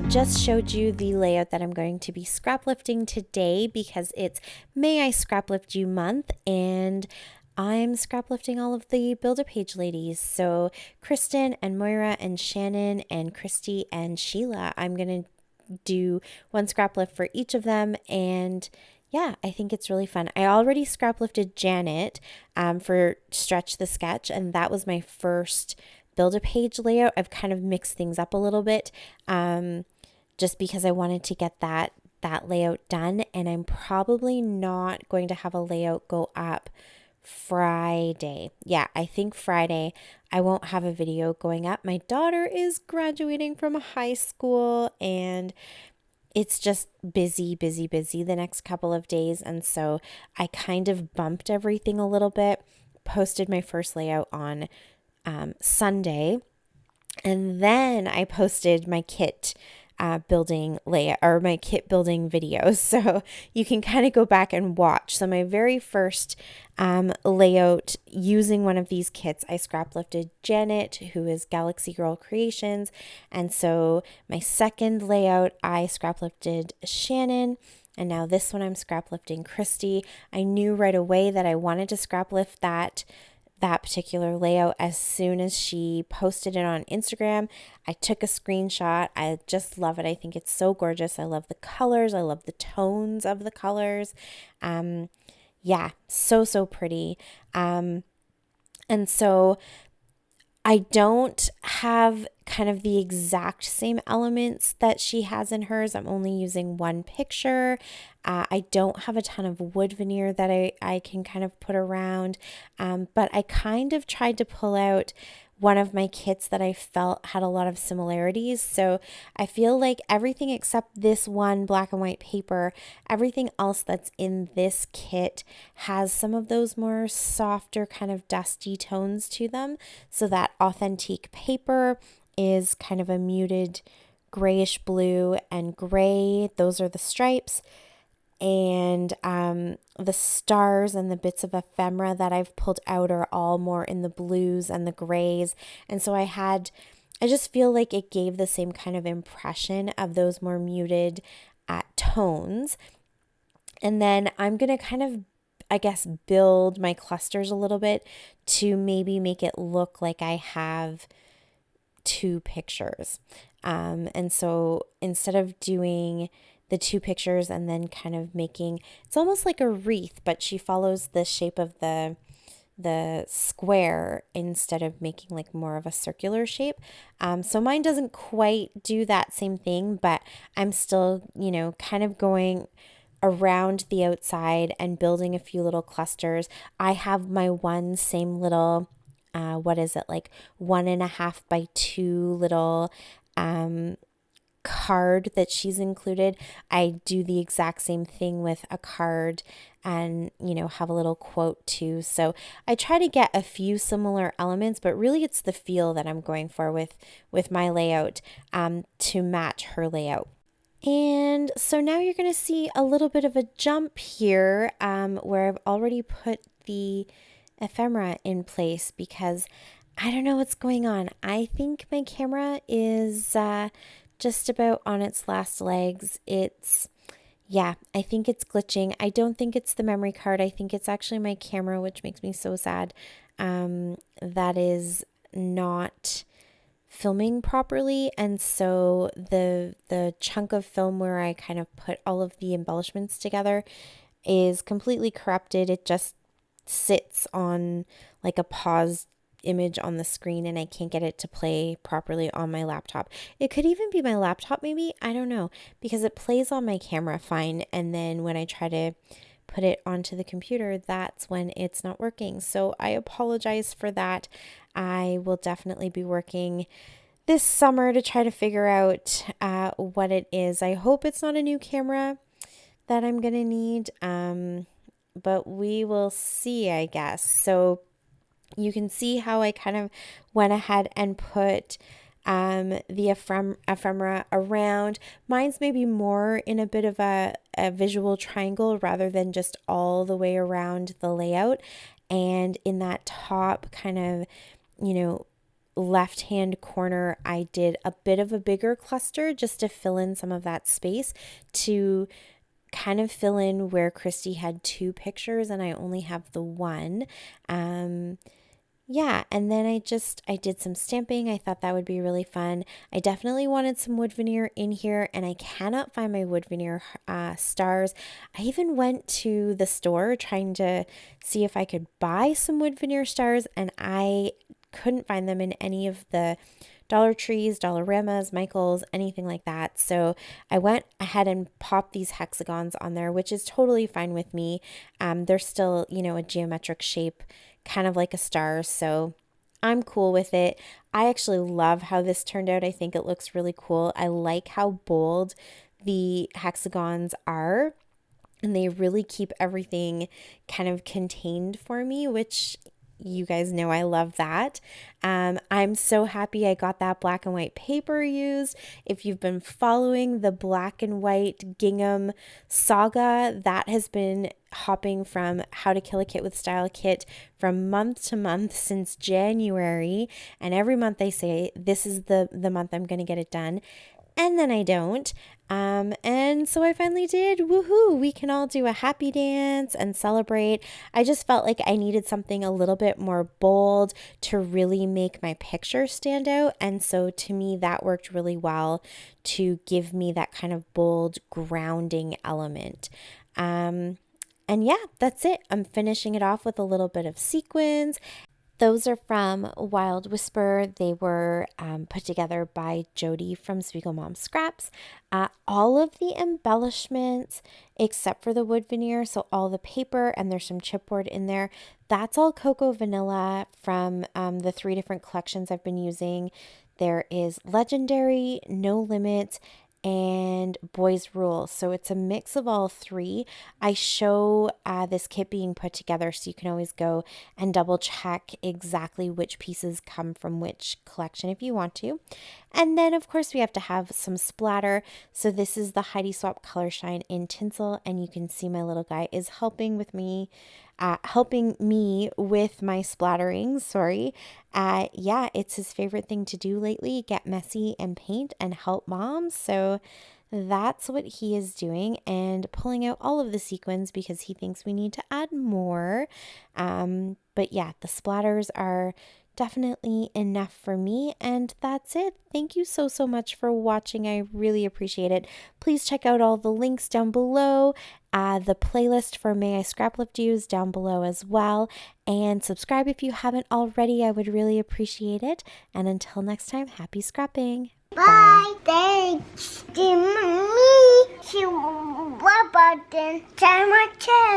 just showed you the layout that I'm going to be scraplifting today because it's May I Scraplift You month, and I'm scraplifting all of the Build-A-Page ladies. So Kristen and Moira and Shannon and Christy and Sheila, I'm going to do one scraplift for each of them, and yeah, I think it's really fun. I already scraplifted Janet for Stretch the Sketch, and that was my first Build-A-Page layout. I've kind of mixed things up a little bit just because I wanted to get that layout done, and I'm probably not going to have a layout go up Friday. Yeah, I think Friday I won't have a video going up. My daughter is graduating from high school, and it's just busy the next couple of days. And so I kind of bumped everything a little bit, posted my first layout on Sunday, and then I posted my kit building layout, or my kit building videos, so you can kind of go back and watch. So my very first layout using one of these kits, I scraplifted Janet, who is Galaxy Girl Creations, and so my second layout I scraplifted Shannon. And now this one I'm scraplifting Christy. I knew right away that I wanted to scraplift that particular layout as soon as she posted it on Instagram. I took a screenshot. I just love it. I think it's so gorgeous. I love the colors. I love the tones of the colors. Yeah, so pretty. And so I don't have kind of the exact same elements that she has in hers. I'm only using one picture. I don't have a ton of wood veneer that I can kind of put around, but I kind of tried to pull out one of my kits that I felt had a lot of similarities. So I feel like everything except this one black and white paper, everything else that's in this kit has some of those more softer kind of dusty tones to them. So that Authentique paper is kind of a muted grayish blue and gray. Those are the stripes. And the stars and the bits of ephemera that I've pulled out are all more in the blues and the grays. And so I just feel like it gave the same kind of impression of those more muted tones. And then I'm going to kind of, I guess, build my clusters a little bit to maybe make it look like I have two pictures. And so instead of doing the two pictures and then kind of making, it's almost like a wreath, but she follows the shape of the square instead of making like more of a circular shape. So mine doesn't quite do that same thing, but I'm still, kind of going around the outside and building a few little clusters. I have my one same little, what is it, like 1.5 by 2 little card that she's included. I do the exact same thing with a card and, have a little quote too. So I try to get a few similar elements, but really it's the feel that I'm going for with my layout to match her layout. And so now you're going to see a little bit of a jump here where I've already put the ephemera in place because I don't know what's going on. I think my camera is just about on its last legs. I think it's glitching. I don't think it's the memory card. I think it's actually my camera, which makes me so sad. That is not filming properly, and so the chunk of film where I kind of put all of the embellishments together is completely corrupted. It just sits on like a paused image on the screen, and I can't get it to play properly on my laptop. It could even be my laptop, maybe, I don't know, because it plays on my camera fine, and then when I try to put it onto the computer, that's when it's not working. So I apologize for that. I will definitely be working this summer to try to figure out what it is. I hope it's not a new camera that I'm gonna need, but we will see, I guess. So you can see how I kind of went ahead and put the ephemera around. Mine's maybe more in a bit of a visual triangle rather than just all the way around the layout. And in that top kind of, left hand corner, I did a bit of a bigger cluster just to fill in some of that space, to kind of fill in where Christy had 2 pictures and I only have the one. Yeah, and then I did some stamping. I thought that would be really fun. I definitely wanted some wood veneer in here, and I cannot find my wood veneer stars. I even went to the store trying to see if I could buy some wood veneer stars, and I couldn't find them in any of the Dollar Trees, Dollaramas, Michaels, anything like that. So I went ahead and popped these hexagons on there, which is totally fine with me. They're still, a geometric shape, kind of like a star. So I'm cool with it. I actually love how this turned out. I think it looks really cool. I like how bold the hexagons are, and they really keep everything kind of contained for me, which you guys know I love that. I'm so happy I got that black and white paper used. If you've been following the black and white gingham saga, that has been hopping from How to Kill a Kit with Style kit from month to month since January. And every month I say, this is the month I'm going to get it done. And then I don't. And so I finally did. Woohoo! We can all do a happy dance and celebrate. I just felt like I needed something a little bit more bold to really make my picture stand out. And so to me, that worked really well to give me that kind of bold grounding element. And yeah, that's it. I'm finishing it off with a little bit of sequins. Those are from Wild Whisper. They were put together by Jody from Spiegel Mom Scraps. All of the embellishments, except for the wood veneer, so all the paper, and there's some chipboard in there, that's all Cocoa Vanilla from the 3 different collections I've been using. There is Legendary, No Limit, and Boys Rule. So it's a mix of all 3. I show this kit being put together, so you can always go and double check exactly which pieces come from which collection if you want to. And then of course we have to have some splatter. So this is the Heidi Swap Color Shine in tinsel, and you can see my little guy is helping me with my splatterings. Sorry. Yeah, it's his favorite thing to do lately, get messy and paint and help moms. So that's what he is doing, and pulling out all of the sequins because he thinks we need to add more. But yeah, the splatters are definitely enough for me, and that's it. Thank you so much for watching. I really appreciate it. Please check out all the links down below. The playlist for May I Scraplift You is down below as well, and subscribe if you haven't already. I would really appreciate it. And until next time, happy scrapping. Bye. Thanks to me. She button. Time my check.